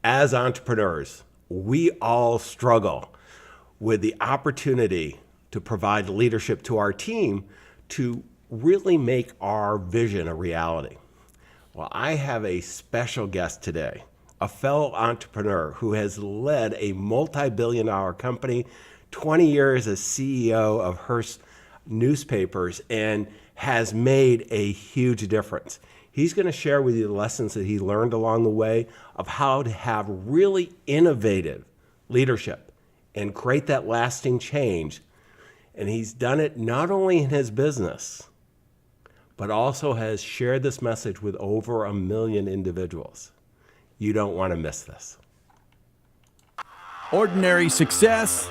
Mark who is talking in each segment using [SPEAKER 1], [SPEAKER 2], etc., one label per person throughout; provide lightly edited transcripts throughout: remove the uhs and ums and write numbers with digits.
[SPEAKER 1] As entrepreneurs, we all struggle with the opportunity to provide leadership to our team to really make our vision a reality. Well, I have a special guest today, a fellow entrepreneur who has led a multi-billion-dollar company, 20 years as CEO of Hearst newspapers, and has made a huge difference. He's going to share with you the lessons that he learned along the way of how to have really innovative leadership and create that lasting change. And he's done it not only in his business, but also has shared this message with over 1 million individuals. You don't want to miss this.
[SPEAKER 2] Ordinary success?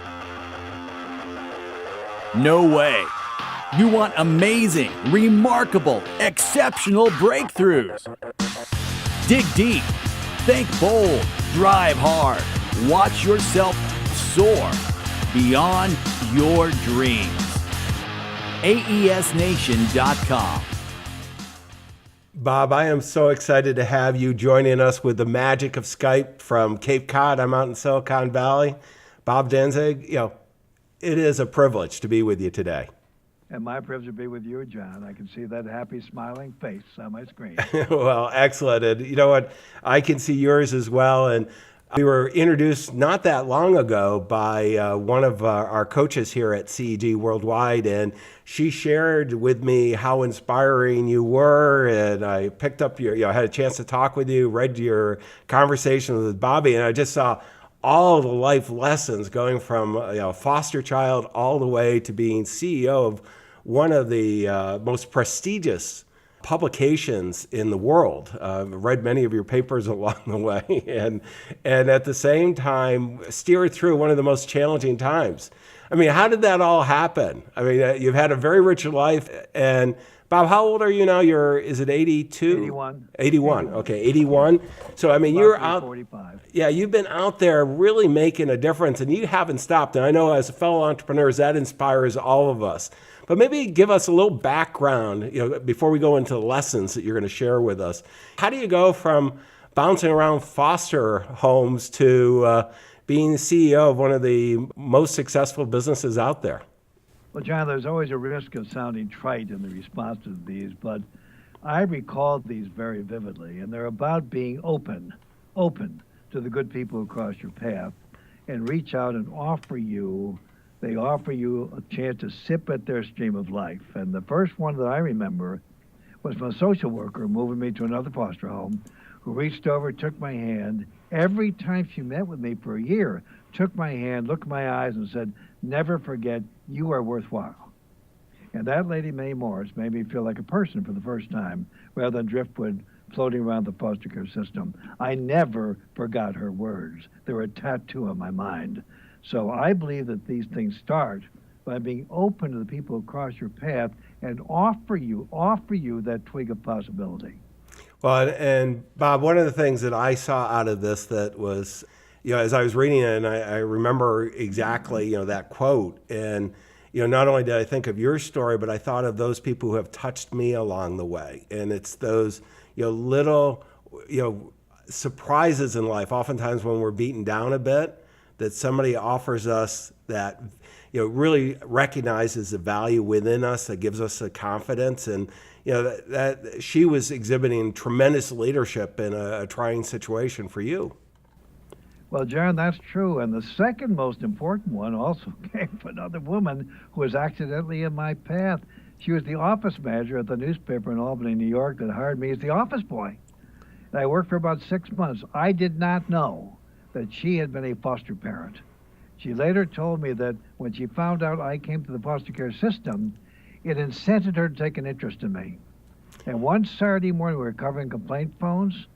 [SPEAKER 2] No way. You want amazing, remarkable, exceptional breakthroughs. Dig deep, think bold, drive hard, watch yourself soar beyond your dreams. AESNation.com.
[SPEAKER 1] Bob, I am so excited to have you joining us with the magic of Skype from Cape Cod. I'm out in Silicon Valley. Bob Danzig, it is a privilege to be with you today.
[SPEAKER 3] And my privilege to be with you, John. I can see that happy, smiling face on my screen.
[SPEAKER 1] Well, excellent. And you know what? I can see yours as well. And we were introduced not that long ago by one of our coaches here at CEG Worldwide, and she shared with me how inspiring you were. And I picked up I had a chance to talk with you, read your conversation with Bobby, and I just saw all the life lessons going from foster child all the way to being CEO of one of the most prestigious publications in the world. Read many of your papers along the way, and at the same time steered through one of the most challenging times. I mean, how did that all happen? I mean, you've had a very rich life. And Bob, how old are you now? Is it 82?
[SPEAKER 3] 81.
[SPEAKER 1] 81. Okay, 81. So, I mean, you're out.
[SPEAKER 3] 45.
[SPEAKER 1] Yeah, you've been out there really making a difference, and you haven't stopped. And I know as fellow entrepreneurs, that inspires all of us. But maybe give us a little background, before we go into the lessons that you're going to share with us. How do you go from bouncing around foster homes to being CEO of one of the most successful businesses out there?
[SPEAKER 3] Well, John, there's always a risk of sounding trite in the response to these, but I recall these very vividly, and they're about being open to the good people who cross your path and reach out and they offer you a chance to sip at their stream of life. And the first one that I remember was from a social worker moving me to another foster home who reached over, took my hand. Every time she met with me for a year, took my hand, looked in my eyes, and said, "Never forget, you are worthwhile." And that lady, Mae Morris, made me feel like a person for the first time, rather than driftwood floating around the foster care system. I never forgot her words. They were a tattoo on my mind. So I believe that these things start by being open to the people who cross your path and offer you that twig of possibility.
[SPEAKER 1] Well, and Bob, one of the things that I saw out of this that was, as I was reading it, and I remember exactly, that quote, and, not only did I think of your story, but I thought of those people who have touched me along the way. And it's those, little, surprises in life, oftentimes when we're beaten down a bit, that somebody offers us that, really recognizes the value within us, that gives us the confidence. And, that she was exhibiting tremendous leadership in a trying situation for you.
[SPEAKER 3] Well, John, that's true. And the second most important one also came from another woman who was accidentally in my path. She was the office manager at the newspaper in Albany, New York, that hired me as the office boy. And I worked for about 6 months. I did not know that she had been a foster parent. She later told me that when she found out I came to the foster care system, it incented her to take an interest in me. And one Saturday morning, we were covering complaint phones,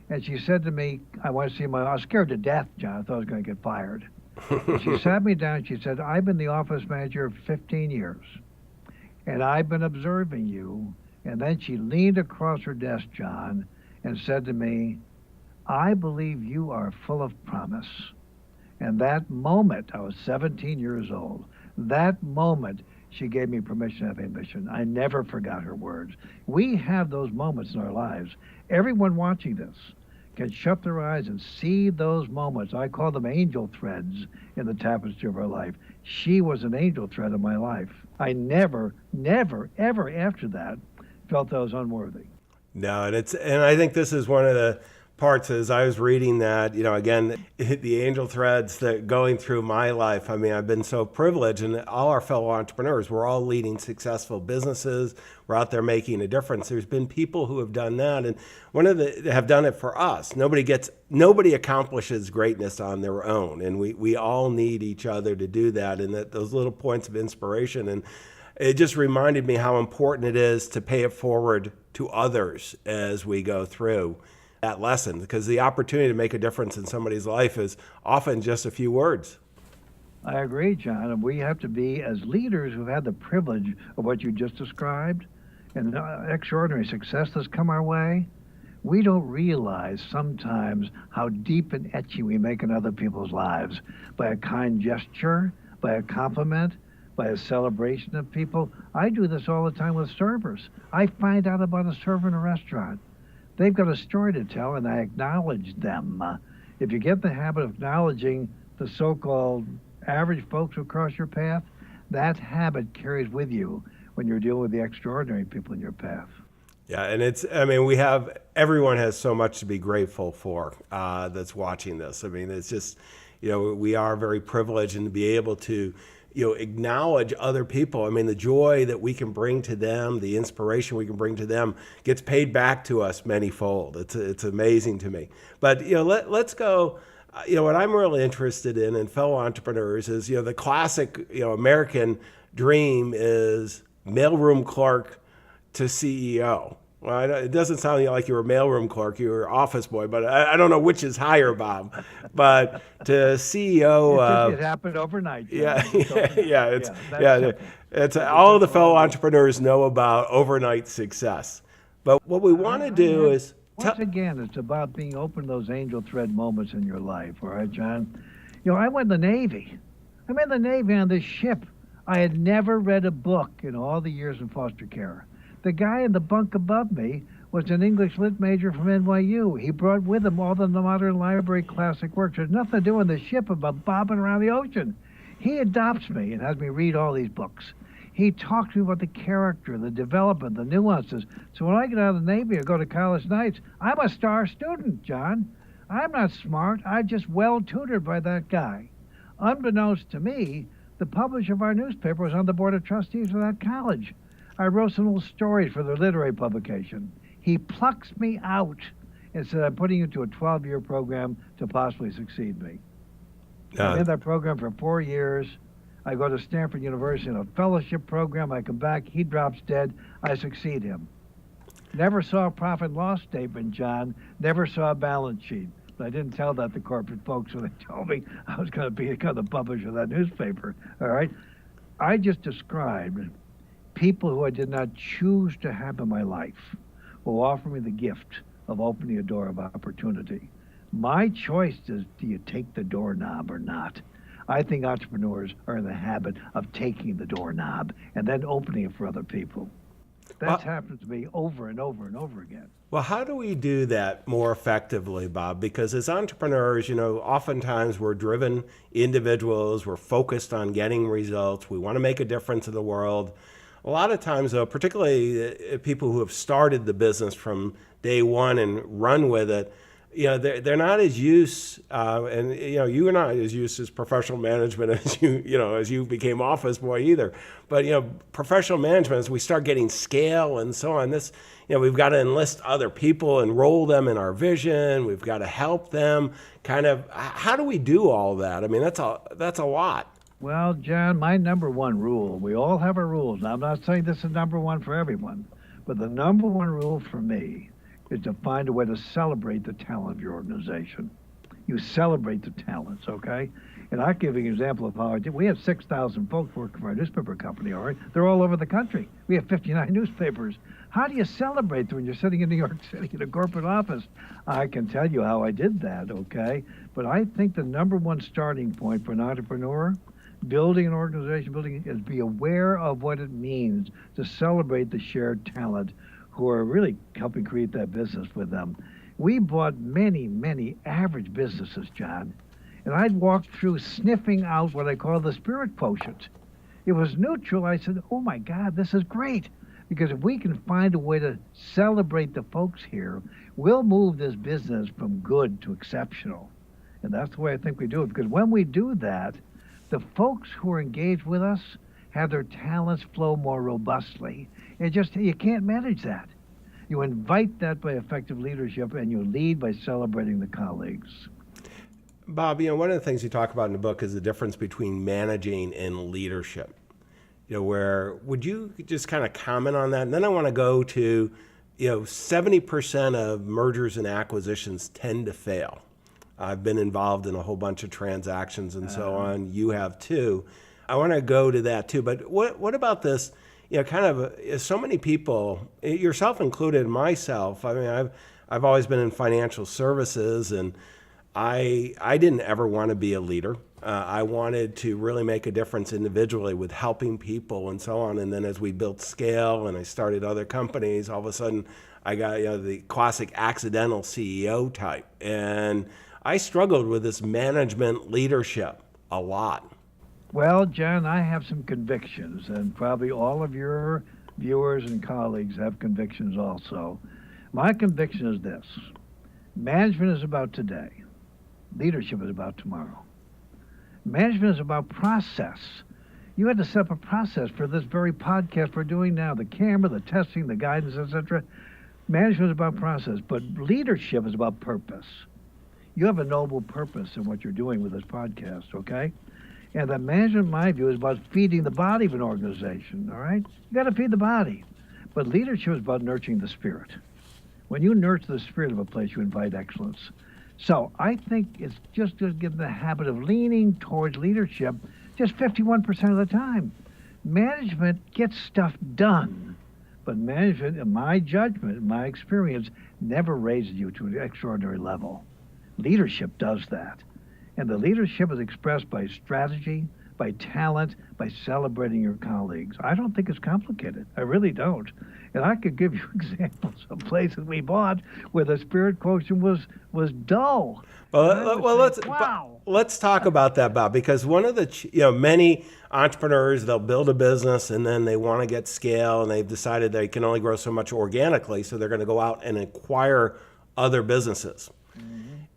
[SPEAKER 3] and she said to me, I want to see I was scared to death, John. I thought I was going to get fired. She sat me down. She said, I've been the office manager for 15 years, and I've been observing you. And then she leaned across her desk, John, and said to me, I believe you are full of promise. And that moment, I was 17 years old, that moment, she gave me permission to have ambition. I never forgot her words. We have those moments in our lives. Everyone watching this can shut their eyes and see those moments. I call them angel threads in the tapestry of our life. She was an angel thread in my life. I never, ever after that felt I was unworthy.
[SPEAKER 1] No, and I think this is one of the parts as I was reading that, again, the angel threads that going through my life. I mean, I've been so privileged, and all our fellow entrepreneurs, we're all leading successful businesses. We're out there making a difference. There's been people who have done that, and have done it for us. Nobody accomplishes greatness on their own, and we all need each other to do that. And that those little points of inspiration, and it just reminded me how important it is to pay it forward to others as we go through that lesson, because the opportunity to make a difference in somebody's life is often just a few words.
[SPEAKER 3] I agree, John. And we have to be, as leaders who've had the privilege of what you just described and extraordinary success that's come our way, we don't realize sometimes how deep and etchy we make in other people's lives by a kind gesture, by a compliment, by a celebration of people. I do this all the time with servers. I find out about a server in a restaurant. They've got a story to tell, and I acknowledge them. If you get the habit of acknowledging the so-called average folks who cross your path, that habit carries with you when you're dealing with the extraordinary people in your path.
[SPEAKER 1] Yeah, and everyone has so much to be grateful for that's watching this. I mean, it's just, we are very privileged and to be able to acknowledge other people. I mean, the joy that we can bring to them, the inspiration we can bring to them gets paid back to us manyfold. It's amazing to me. But, let's go, what I'm really interested in fellow entrepreneurs is, the classic, American dream is mailroom clerk to CEO. Well, it doesn't sound like you were a mailroom clerk, you were office boy, but I don't know which is higher, Bob. But to CEO,
[SPEAKER 3] it happened overnight.
[SPEAKER 1] It's all the fellow entrepreneurs know about overnight success. But what we want to do is
[SPEAKER 3] once again, it's about being open to those angel thread moments in your life. All right, John. I went in the Navy. I'm in the Navy on this ship. I had never read a book in all the years in foster care. The guy in the bunk above me was an English lit major from NYU. He brought with him all the modern library classic works. There's nothing to do on the ship about bobbing around the ocean. He adopts me and has me read all these books. He talks to me about the character, the development, the nuances. So when I get out of the Navy or go to college nights, I'm a star student, John. I'm not smart. I'm just well tutored by that guy. Unbeknownst to me, the publisher of our newspaper was on the board of trustees of that college. I wrote some little stories for their literary publication. He plucks me out and said, I'm putting you to a 12-year program to possibly succeed me. I'm in that program for 4 years. I go to Stanford University in a fellowship program. I come back. He drops dead. I succeed him. Never saw a profit and loss statement, John. Never saw a balance sheet. But I didn't tell that to corporate folks when they told me I was going to become the publisher of that newspaper. All right? I just described people who I did not choose to have in my life will offer me the gift of opening a door of opportunity. My choice is, do you take the doorknob or not? I think entrepreneurs are in the habit of taking the doorknob and then opening it for other people. That's happened to me over and over and over again.
[SPEAKER 1] Well, how do we do that more effectively, Bob? Because as entrepreneurs, oftentimes we're driven individuals, we're focused on getting results, we want to make a difference in the world. A lot of times, though, particularly people who have started the business from day one and run with it, they're not as used, and you're not as used as professional management as you became office boy either. But professional management, as we start getting scale and so on, we've got to enlist other people, enroll them in our vision. We've got to help them. How do we do all that? I mean, that's a lot.
[SPEAKER 3] Well, John, my number one rule, we all have our rules. Now, I'm not saying this is number one for everyone, but the number one rule for me is to find a way to celebrate the talent of your organization. You celebrate the talents, okay? And I'll give you an example of how I did. We have 6,000 folks working for our newspaper company, all right? They're all over the country. We have 59 newspapers. How do you celebrate them when you're sitting in New York City in a corporate office? I can tell you how I did that, okay? But I think the number one starting point for an entrepreneur, building an organization, is be aware of what it means to celebrate the shared talent who are really helping create that business with them. We bought many, many average businesses, John, and I'd walk through sniffing out what I call the spirit quotient. It was neutral. I said, oh my God, this is great. Because if we can find a way to celebrate the folks here, we'll move this business from good to exceptional. And that's the way I think we do it. Because when we do that, the folks who are engaged with us have their talents flow more robustly. You can't manage that. You invite that by effective leadership, and you lead by celebrating the colleagues.
[SPEAKER 1] Bob, one of the things you talk about in the book is the difference between managing and leadership. Where would you just kind of comment on that? And then I want to go to, 70% of mergers and acquisitions tend to fail. I've been involved in a whole bunch of transactions and so on. You have too. I want to go to that too. But what about this? So many people, yourself included, myself. I mean, I've always been in financial services, and I didn't ever want to be a leader. I wanted to really make a difference individually with helping people and so on. And then as we built scale and I started other companies, all of a sudden I got the classic accidental CEO type. And I struggled with this management leadership a lot.
[SPEAKER 3] Well, John, I have some convictions, and probably all of your viewers and colleagues have convictions also. My conviction is this: management is about today. Leadership is about tomorrow. Management is about process. You had to set up a process for this very podcast we're doing now, the camera, the testing, the guidance, etc. Management is about process, but leadership is about purpose. You have a noble purpose in what you're doing with this podcast, okay? And the management, in my view, is about feeding the body of an organization, all right? You got to feed the body. But leadership is about nurturing the spirit. When you nurture the spirit of a place, you invite excellence. So I think it's just to get in the habit of leaning towards leadership just 51% of the time. Management gets stuff done, but management, in my judgment, in my experience, never raises you to an extraordinary level. Leadership does that. And the leadership is expressed by strategy, by talent, by celebrating your colleagues. I don't think it's complicated. I really don't. And I could give you examples of places we bought where the spirit quotient was dull.
[SPEAKER 1] Let's talk about that, Bob, because one of the many entrepreneurs, they'll build a business and then they want to get scale, and they've decided they can only grow so much organically, so they're going to go out and acquire other businesses.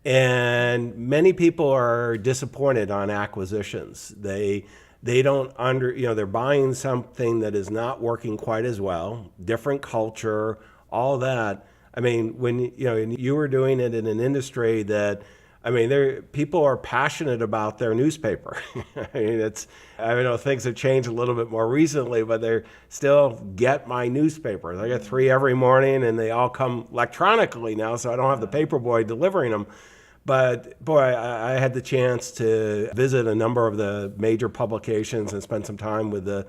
[SPEAKER 1] And many people are disappointed on acquisitions. They don't they're buying something that is not working quite as well, different culture, all that. I mean, when you were doing it in an industry that, people are passionate about their newspaper. Things have changed a little bit more recently, but they still get my newspaper. I get 3 every morning, and they all come electronically now, so I don't have the paper boy delivering them. But boy, I had the chance to visit a number of the major publications and spend some time with the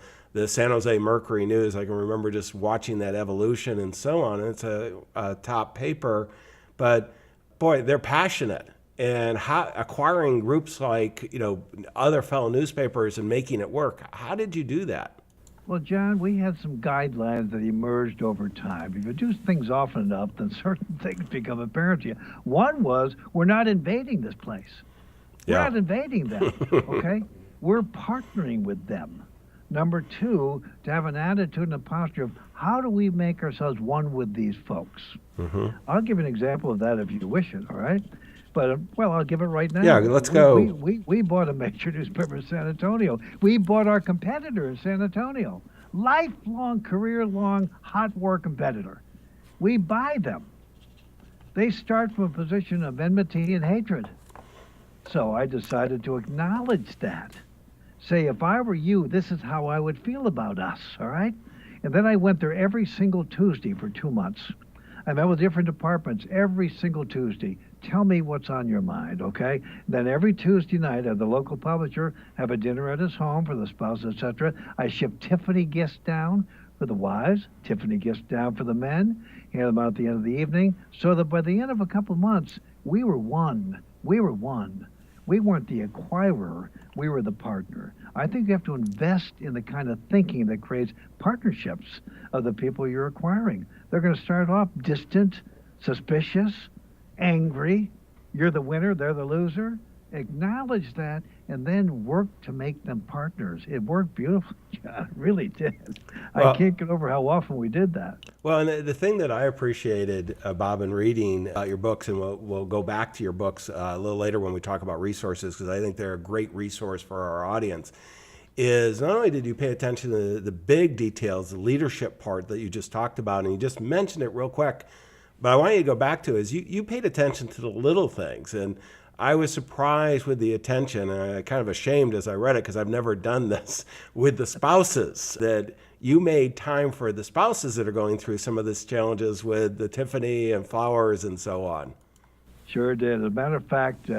[SPEAKER 1] San Jose Mercury News. I can remember just watching that evolution and so on. And it's a top paper, but boy, they're passionate. And acquiring groups like other fellow newspapers and making it work. How did you do that?
[SPEAKER 3] Well, John, we had some guidelines that emerged over time. If you do things often enough, then certain things become apparent to you. One was, we're not invading this place. We're not invading them, okay? We're partnering with them. Number 2, to have an attitude and a posture of, how do we make ourselves one with these folks? Mm-hmm. I'll give you an example of that if you wish it, all right? But, I'll give it right now.
[SPEAKER 1] Yeah, let's go.
[SPEAKER 3] We bought a major newspaper in San Antonio. We bought our competitor in San Antonio. Lifelong, career-long, hot war competitor. We buy them. They start from a position of enmity and hatred. So I decided to acknowledge that. Say, if I were you, this is how I would feel about us, all right? And then I went there every single Tuesday for 2 months. I met with different departments every single Tuesday. Tell me what's on your mind, okay? Then every Tuesday night, I have the local publisher have a dinner at his home for the spouse, etc. I ship Tiffany gifts down for the wives, Tiffany gifts down for the men, hand them out at the end of the evening, so that by the end of a couple of months, we were one. We were one. We weren't the acquirer, we were the partner. I think you have to invest in the kind of thinking that creates partnerships of the people you're acquiring. They're going to start off distant, suspicious, angry. You're the winner, they're the loser. Acknowledge that and then work to make them partners. It worked beautifully, John. It really did.
[SPEAKER 1] Well,
[SPEAKER 3] I can't get over how often we did that.
[SPEAKER 1] Well, and the thing that I appreciated, Bob, in reading your books, and we'll go back to your books a little later when we talk about resources, because I think they're a great resource for our audience, is not only did you pay attention to the big details, the leadership part that you just talked about, and you just mentioned it real quick, but I want you to go back to is you paid attention to the little things. And I was surprised with the attention, and kind of ashamed as I read it, because I've never done this with the spouses, that you made time for the spouses that are going through some of these challenges with the Tiffany and flowers and so on.
[SPEAKER 3] Sure did. As a matter of fact,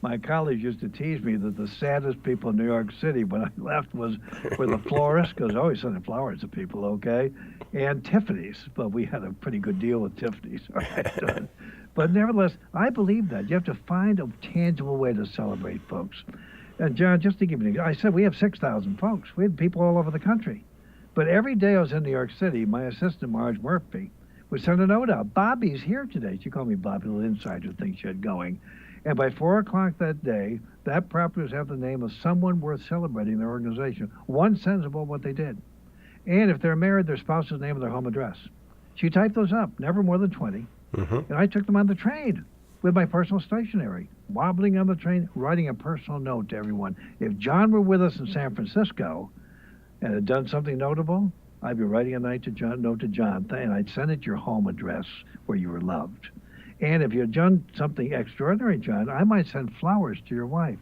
[SPEAKER 3] my colleagues used to tease me that the saddest people in New York City when I left were the florists, because I always sending flowers to people, okay, and Tiffany's. But we had a pretty good deal with Tiffany's. All right? But nevertheless, I believe that. You have to find a tangible way to celebrate folks. And John, just to give you an example, I said we have 6,000 folks. We had people all over the country. But every day I was in New York City, my assistant, Marge Murphy, would send a note out. Bobby's here today. She called me Bobby, a little insider thing she had going. And by 4 o'clock that day, that property was have the name of someone worth celebrating in their organization. One sentence about what they did. And if they're married, their spouse's name and their home address. She typed those up, never more than 20. And I took them on the train with my personal stationery, wobbling on the train, writing a personal note to everyone. If John were with us in San Francisco and had done something notable, I'd be writing a note to John, and I'd send it to your home address where you were loved. And if you had done something extraordinary, John, I might send flowers to your wife,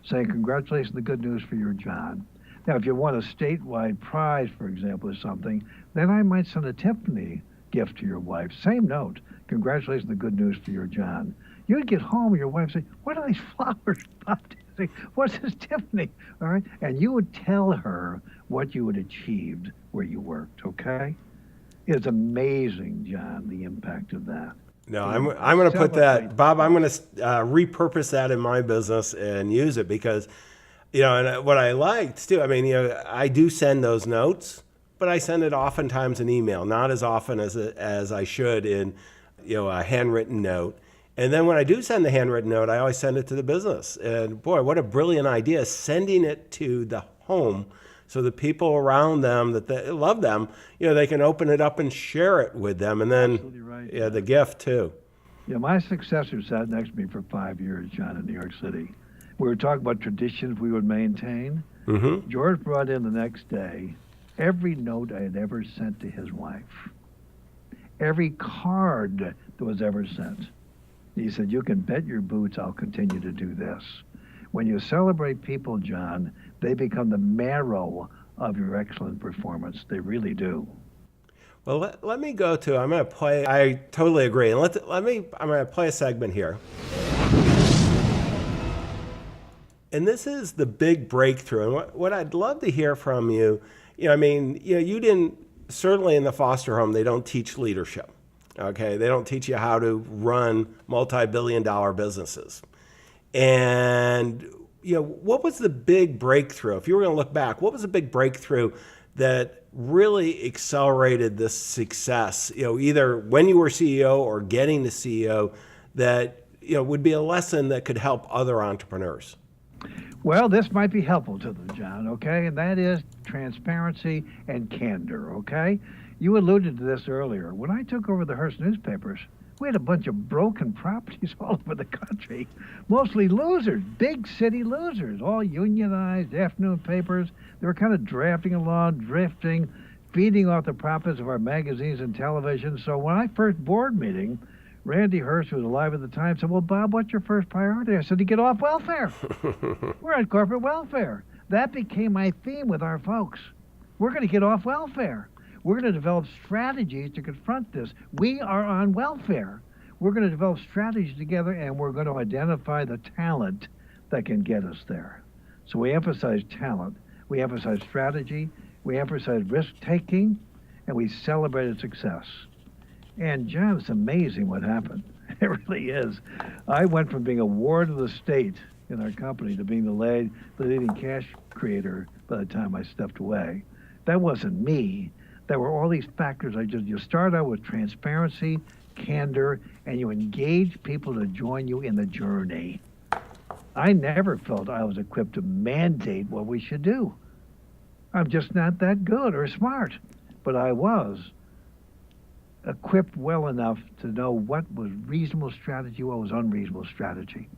[SPEAKER 3] saying, congratulations, the good news for your John. Now, if you won a statewide prize, for example, or something, then I might send a Tiffany gift to your wife. Same note. Congratulations, the good news for your John. You'd get home, and your wife would say, what are these flowers, Bob? Say, what's this Tiffany? All right? And you would tell her what you had achieved where you worked, okay? It's amazing, John, the impact of that.
[SPEAKER 1] No, I'm going to put that, Bob, I'm going to repurpose that in my business and use it because, and what I liked too, I do send those notes, but I send it oftentimes in email, not as often as I should in, a handwritten note. And then when I do send the handwritten note, I always send it to the business. And boy, what a brilliant idea, sending it to the home so the people around them that they love them, they can open it up and share it with them. And then,
[SPEAKER 3] right.
[SPEAKER 1] The gift too.
[SPEAKER 3] My successor sat next to me for 5 years, John, in New York City. We were talking about traditions we would maintain.
[SPEAKER 1] Mm-hmm.
[SPEAKER 3] George brought in the next day every note I had ever sent to his wife, every card that was ever sent. He said, you can bet your boots I'll continue to do this. When you celebrate people, John, they become the marrow of your excellent performance. They really do.
[SPEAKER 1] Well, let me go to, I'm going to play, I totally agree. And I'm going to play a segment here. And this is the big breakthrough. And what I'd love to hear from you, you didn't, certainly in the foster home, they don't teach leadership. Okay, they don't teach you how to run multi-billion-dollar businesses. And, what was the big breakthrough? If you were going to look back, what was the big breakthrough that really accelerated this success, either when you were CEO or getting to CEO that, would be a lesson that could help other entrepreneurs?
[SPEAKER 3] Well, this might be helpful to them, John, okay? And that is transparency and candor, okay? You alluded to this earlier. When I took over the Hearst newspapers, we had a bunch of broken properties all over the country, mostly losers, big city losers, all unionized afternoon papers. They were kind of drafting along, drifting, feeding off the profits of our magazines and television. So when I first board meeting, Randy Hearst, who was alive at the time, said, well, Bob, what's your first priority? I said, to get off welfare. We're on corporate welfare. That became my theme with our folks. We're going to get off welfare. We're going to develop strategies to confront this. We are on welfare. We're going to develop strategies together, and we're going to identify the talent that can get us there. So we emphasize talent. We emphasize strategy. We emphasize risk-taking, and we celebrated success. And, John, it's amazing what happened. It really is. I went from being a ward of the state in our company to being the leading cash creator by the time I stepped away. That wasn't me. There were all these factors. You start out with transparency, candor, and you engage people to join you in the journey. I never felt I was equipped to mandate what we should do. I'm just not that good or smart, but I was equipped well enough to know what was reasonable strategy, what was unreasonable strategy,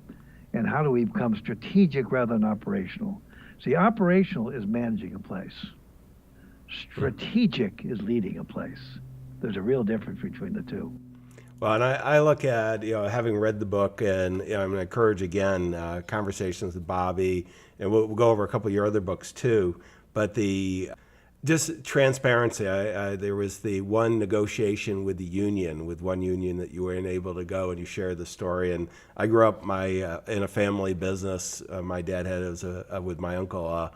[SPEAKER 3] and how do we become strategic rather than operational. See, operational is managing a place. Strategic is leading a place. There's a real difference between the two.
[SPEAKER 1] Well, and I look at, having read the book, and I'm going to encourage, again, conversations with Bobby, and we'll go over a couple of your other books too, but just transparency. There was the one negotiation with the union, with one union that you weren't able to go, and you shared the story. And I grew up in a family business. My dad had, with my uncle,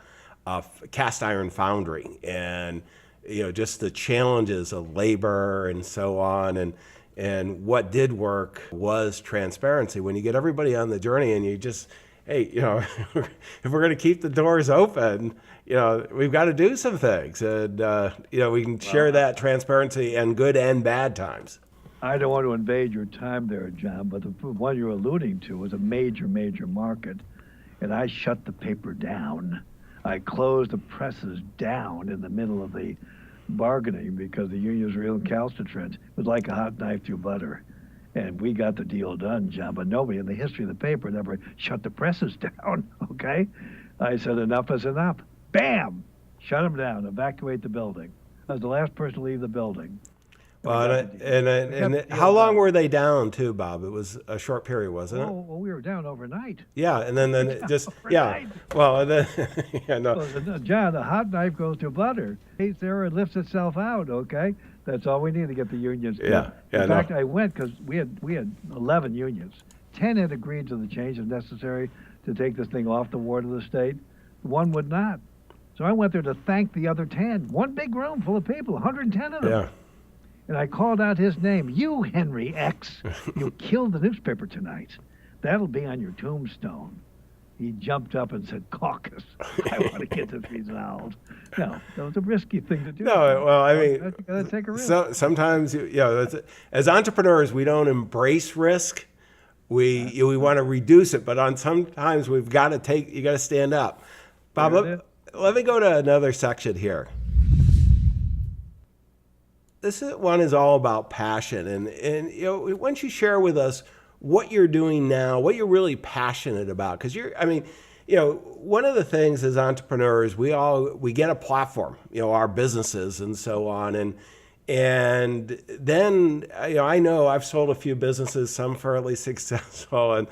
[SPEAKER 1] a cast iron foundry, and just the challenges of labor and so on. And what did work was transparency. When you get everybody on the journey and you just, hey, if we're going to keep the doors open, we've got to do some things. And, we can share that transparency in good and bad times.
[SPEAKER 3] I don't want to invade your time there, John, but the one you're alluding to was a major, major market. And I shut the paper down. I closed the presses down in the middle of the bargaining because the unions were recalcitrant. It was like a hot knife through butter. And we got the deal done, John, but nobody in the history of the paper never shut the presses down, okay? I said, enough is enough. Bam! Shut them down, evacuate the building. I was the last person to leave the building.
[SPEAKER 1] And how long were they down too, Bob? It was a short period, wasn't it?
[SPEAKER 3] Well, we were down overnight.
[SPEAKER 1] Yeah, and then it just,
[SPEAKER 3] overnight.
[SPEAKER 1] yeah. Well, and then, yeah, no.
[SPEAKER 3] Well, John, the hot knife goes through butter. It's there, it lifts itself out, okay? That's all we need to get the unions to.
[SPEAKER 1] Yeah,
[SPEAKER 3] In fact, I went because we had 11 unions. 10 had agreed to the changes necessary to take this thing off the ward of the state. One would not. So I went there to thank the other 10. One big room full of people, 110 of them.
[SPEAKER 1] Yeah.
[SPEAKER 3] And I called out his name. You, Henry X, you killed the newspaper tonight. That'll be on your tombstone. He jumped up and said, caucus, I want to get this resolved. No, that was a risky thing to do.
[SPEAKER 1] No, well, I mean,
[SPEAKER 3] you got to take a risk.
[SPEAKER 1] So, sometimes, as entrepreneurs, we don't embrace risk. We want to reduce it, but sometimes you got to stand up. Bob, let me go to another section here. This one is all about passion, and why don't you share with us what you're doing now, what you're really passionate about? Because one of the things as entrepreneurs, we get a platform, our businesses and so on, and then I know I've sold a few businesses, some fairly successful, and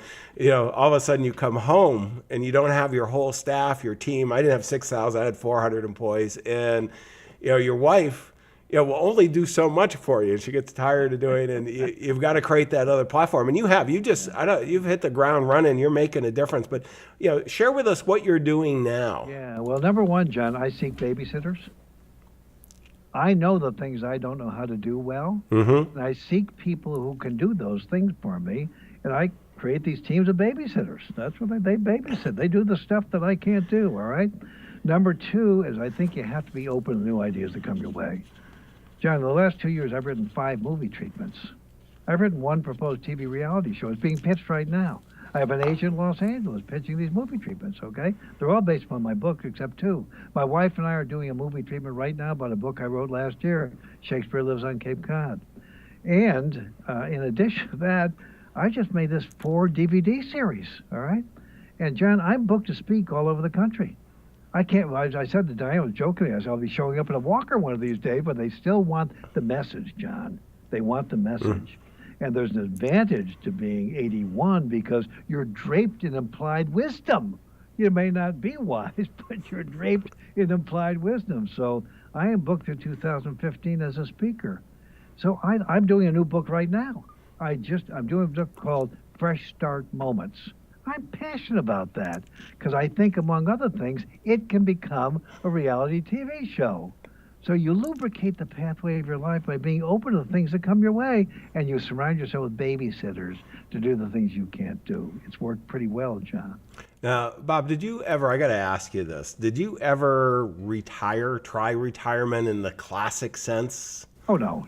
[SPEAKER 1] all of a sudden you come home and you don't have your whole staff, your team. I didn't have 6,000, I had 400 employees, and your wife will only do so much for you. She gets tired of doing it, and you've got to create that other platform. And you've hit the ground running. You're making a difference. But share with us what you're doing now.
[SPEAKER 3] Yeah. Well, number one, John, I seek babysitters. I know the things I don't know how to do well, and I seek people who can do those things for me, and I create these teams of babysitters. That's what they babysit. They do the stuff that I can't do. All right. Number two is I think you have to be open to new ideas that come your way. John, in the last 2 years, I've written 5 movie treatments. I've written 1 proposed TV reality show. It's being pitched right now. I have an agent in Los Angeles pitching these movie treatments, okay? They're all based upon my book, except 2. My wife and I are doing a movie treatment right now about a book I wrote last year, Shakespeare Lives on Cape Cod. And in addition to that, I just made this 4 DVD series, all right? And John, I'm booked to speak all over the country. I can't, I said to Diane, I was joking, I said I'll be showing up in a walker one of these days, but they still want the message, John. They want the message. And there's an advantage to being 81 because you're draped in implied wisdom. You may not be wise, but you're draped in implied wisdom. So I am booked through 2015 as a speaker. So I'm doing a new book right now. I'm doing a book called Fresh Start Moments. I'm passionate about that because I think, among other things, it can become a reality TV show. So you lubricate the pathway of your life by being open to the things that come your way, and you surround yourself with babysitters to do the things you can't do. It's worked pretty well, John.
[SPEAKER 1] Now, Bob, I got to ask you this, did you ever try retirement in the classic sense?
[SPEAKER 3] Oh, no.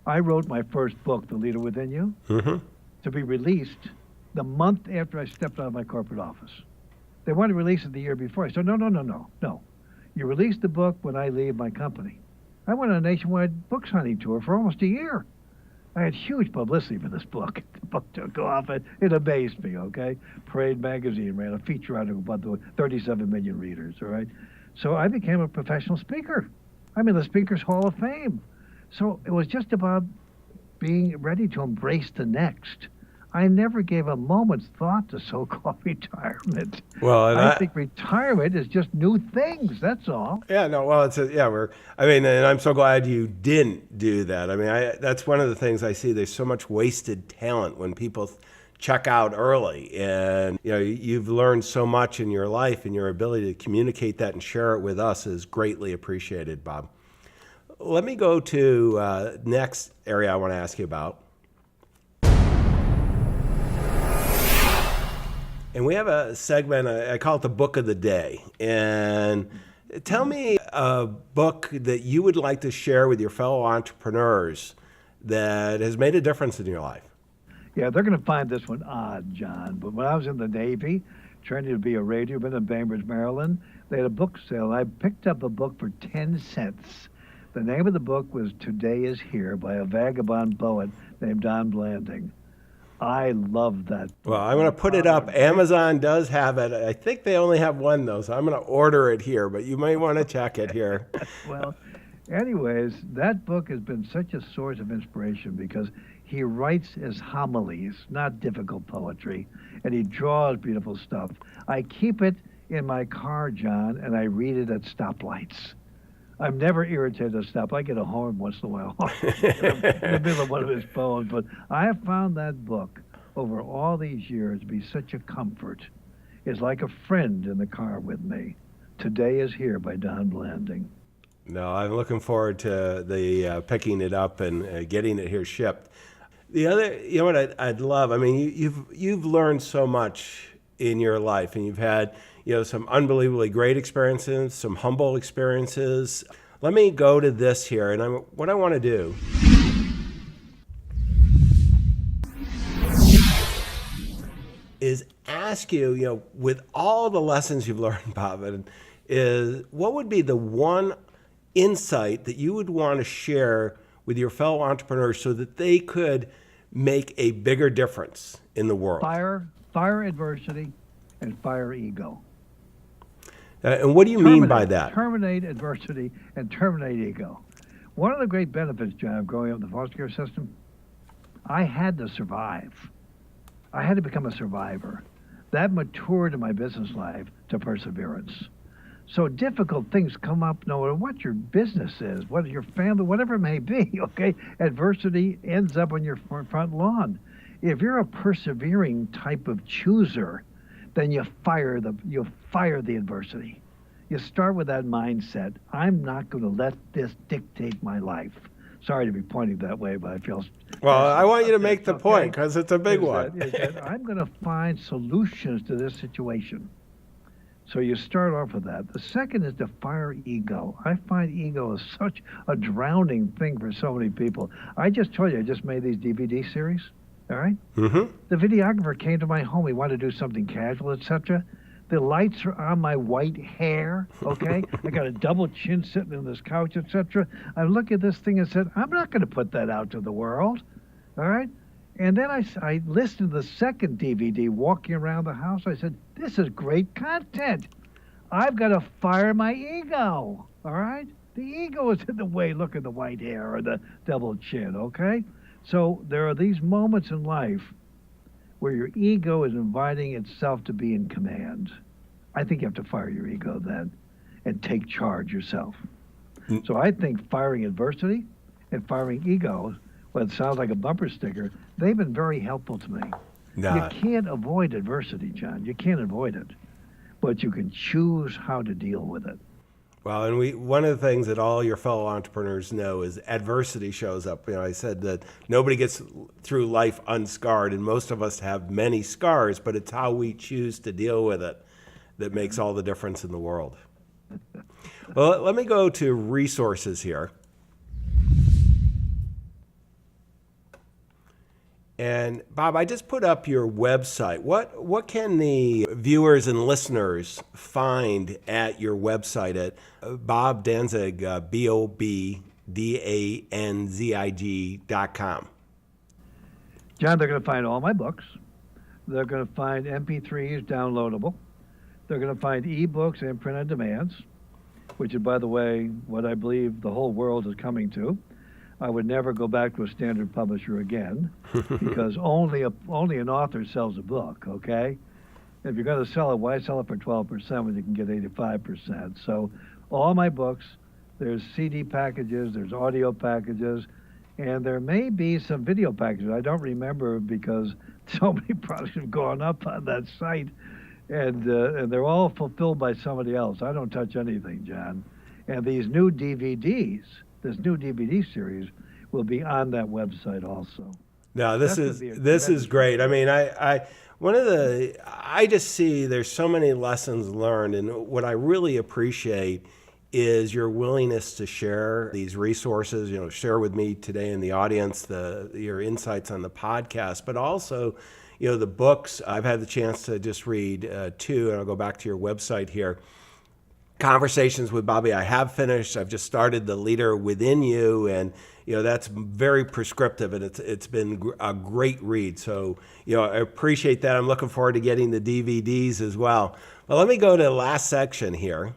[SPEAKER 3] I wrote my first book, The Leader Within You, to be released the month after I stepped out of my corporate office. They wanted to release it the year before. I said, no. You release the book when I leave my company. I went on a nationwide book signing tour for almost a year. I had huge publicity for this book. The book took off. It amazed me, okay? Parade magazine ran a feature article about the 37 million readers, all right? So I became a professional speaker. I'm in the Speakers Hall of Fame. So it was just about being ready to embrace the next. I never gave a moment's thought to so-called retirement.
[SPEAKER 1] Well, and
[SPEAKER 3] I think retirement is just new things. That's all.
[SPEAKER 1] Yeah, no, well, and I'm so glad you didn't do that. I mean, that's one of the things I see. There's so much wasted talent when people check out early, and you've learned so much in your life, and your ability to communicate that and share it with us is greatly appreciated, Bob. Let me go to next area I want to ask you about. And we have a segment, I call it the Book of the Day. And tell me a book that you would like to share with your fellow entrepreneurs that has made a difference in your life.
[SPEAKER 3] Yeah, they're going to find this one odd, John. But when I was in the Navy, training to be a radioman in Bainbridge, Maryland, they had a book sale. I picked up a book for 10 cents. The name of the book was Today Is Here by a vagabond poet named Don Blanding. I love that book.
[SPEAKER 1] Well, I'm going to put it up. Amazon does have it. I think they only have one, though, so I'm going to order it here, but you may want to check it here.
[SPEAKER 3] Well, anyways, that book has been such a source of inspiration because he writes as homilies, not difficult poetry, and he draws beautiful stuff. I keep it in my car, John, and I read it at stoplights. I'm never irritated at a stop. I get a horn once in a while in the middle of one of his poems. But I have found that book over all these years to be such a comfort. It's like a friend in the car with me. Today Is Here by Don Blanding.
[SPEAKER 1] No, I'm looking forward to the picking it up and getting it here shipped. The other, what I'd love, I mean, you've learned so much in your life, and you've had some unbelievably great experiences, some humble experiences. Let me go to this here, and what I want to do is ask you, with all the lessons you've learned, Bob, is what would be the one insight that you would want to share with your fellow entrepreneurs so that they could make a bigger difference in the world?
[SPEAKER 3] Fire adversity and fire ego.
[SPEAKER 1] And what do you mean by that?
[SPEAKER 3] Terminate adversity and terminate ego. One of the great benefits, John, of growing up in the foster care system, I had to survive. I had to become a survivor. That matured in my business life to perseverance. So difficult things come up no matter what your business is, what your family, whatever it may be, okay? Adversity ends up on your front lawn. If you're a persevering type of chooser, then you fire the adversity. You start with that mindset. I'm not going to let this dictate my life. Sorry to be pointing that way, but I feel...
[SPEAKER 1] Well, I want you to make the point because it's a big one.
[SPEAKER 3] I'm going to find solutions to this situation. So you start off with that. The second is to fire ego. I find ego is such a drowning thing for so many people. I just told you, I just made these DVD series. All right?
[SPEAKER 1] Mm-hmm.
[SPEAKER 3] The videographer came to my home. He wanted to do something casual, etc. The lights are on my white hair, okay? I got a double chin sitting on this couch, etc. I look at this thing and said, I'm not going to put that out to the world, all right? And then I listened to the second DVD, walking around the house. I said, this is great content. I've got to fire my ego, all right? The ego is in the way. Look at the white hair or the double chin, okay? So there are these moments in life where your ego is inviting itself to be in command. I think you have to fire your ego then and take charge yourself. So I think firing adversity and firing ego, well, it sounds like a bumper sticker, they've been very helpful to me. You can't avoid adversity, John. You can't avoid it. But you can choose how to deal with it.
[SPEAKER 1] Well, and one of the things that all your fellow entrepreneurs know is adversity shows up. I said that nobody gets through life unscarred, and most of us have many scars, but it's how we choose to deal with it that makes all the difference in the world. Well, let me go to resources here. And Bob, I just put up your website. What can the viewers and listeners find at your website at Bob Danzig, BOBDANZIG.com?
[SPEAKER 3] John, they're going to find all my books. They're going to find MP3s downloadable. They're going to find ebooks and print on demands, which is, by the way, what I believe the whole world is coming to. I would never go back to a standard publisher again because only an author sells a book, okay? If you're going to sell it, why sell it for 12% when you can get 85%? So all my books, there's CD packages, there's audio packages, and there may be some video packages. I don't remember because so many products have gone up on that site, and they're all fulfilled by somebody else. I don't touch anything, John. And these new DVDs, this new DVD series, will be on that website also.
[SPEAKER 1] No, this is great. I mean, I just see there's so many lessons learned, and what I really appreciate is your willingness to share these resources, share with me today in the audience your insights on the podcast, but also, the books. I've had the chance to just read two, and I'll go back to your website here. Conversations with Bobby, I have finished. I've just started The Leader Within You, and that's very prescriptive, and it's been a great read. So I appreciate that. I'm looking forward to getting the DVDs as well. Well, let me go to the last section here.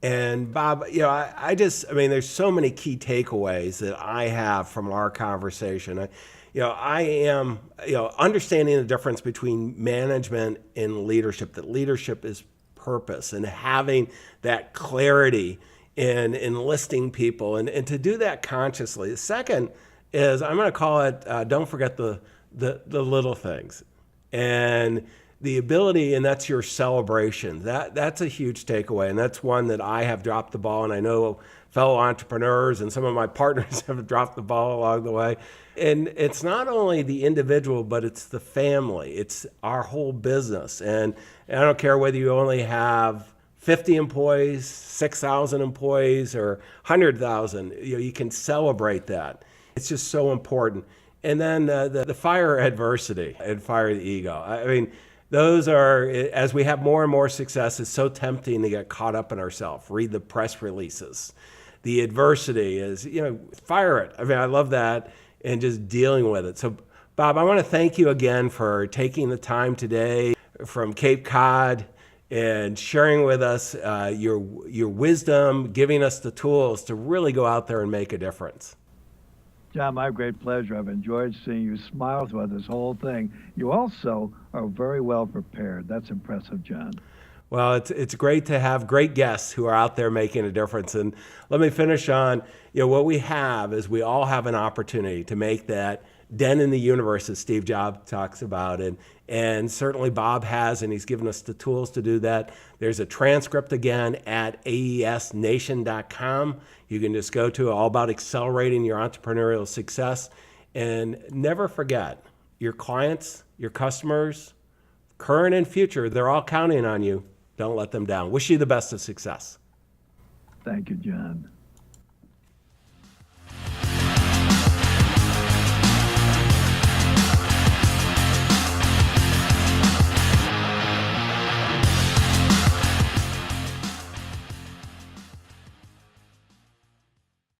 [SPEAKER 1] And Bob, there's so many key takeaways that I have from our conversation. I am, understanding the difference between management and leadership, that leadership is purpose, and having that clarity in enlisting people, and to do that consciously. The second is, I'm going to call it, don't forget the little things. And the ability, and that's your celebration. That's a huge takeaway, and that's one that I have dropped the ball, and I know fellow entrepreneurs and some of my partners have dropped the ball along the way. And it's not only the individual, but it's the family. It's our whole business. And I don't care whether you only have 50 employees, 6,000 employees, or 100,000. You can celebrate that. It's just so important. And then the fire adversity and fire the ego. I mean, those are, as we have more and more success, it's so tempting to get caught up in ourselves. Read the press releases. The adversity is, fire it. I mean, I love that, and just dealing with it. So, Bob, I want to thank you again for taking the time today from Cape Cod and sharing with us your wisdom, giving us the tools to really go out there and make a difference.
[SPEAKER 3] John, my great pleasure. I've enjoyed seeing you smile throughout this whole thing. You also are very well prepared. That's impressive, John.
[SPEAKER 1] Well, it's great to have great guests who are out there making a difference. And let me finish on, what we have is we all have an opportunity to make that dent in the universe, as Steve Jobs talks about. And certainly Bob has, and he's given us the tools to do that. There's a transcript again at aesnation.com. You can just go to all about accelerating your entrepreneurial success. And never forget, your clients, your customers, current and future, they're all counting on you. Don't let them down. Wish you the best of success.
[SPEAKER 3] Thank you, John.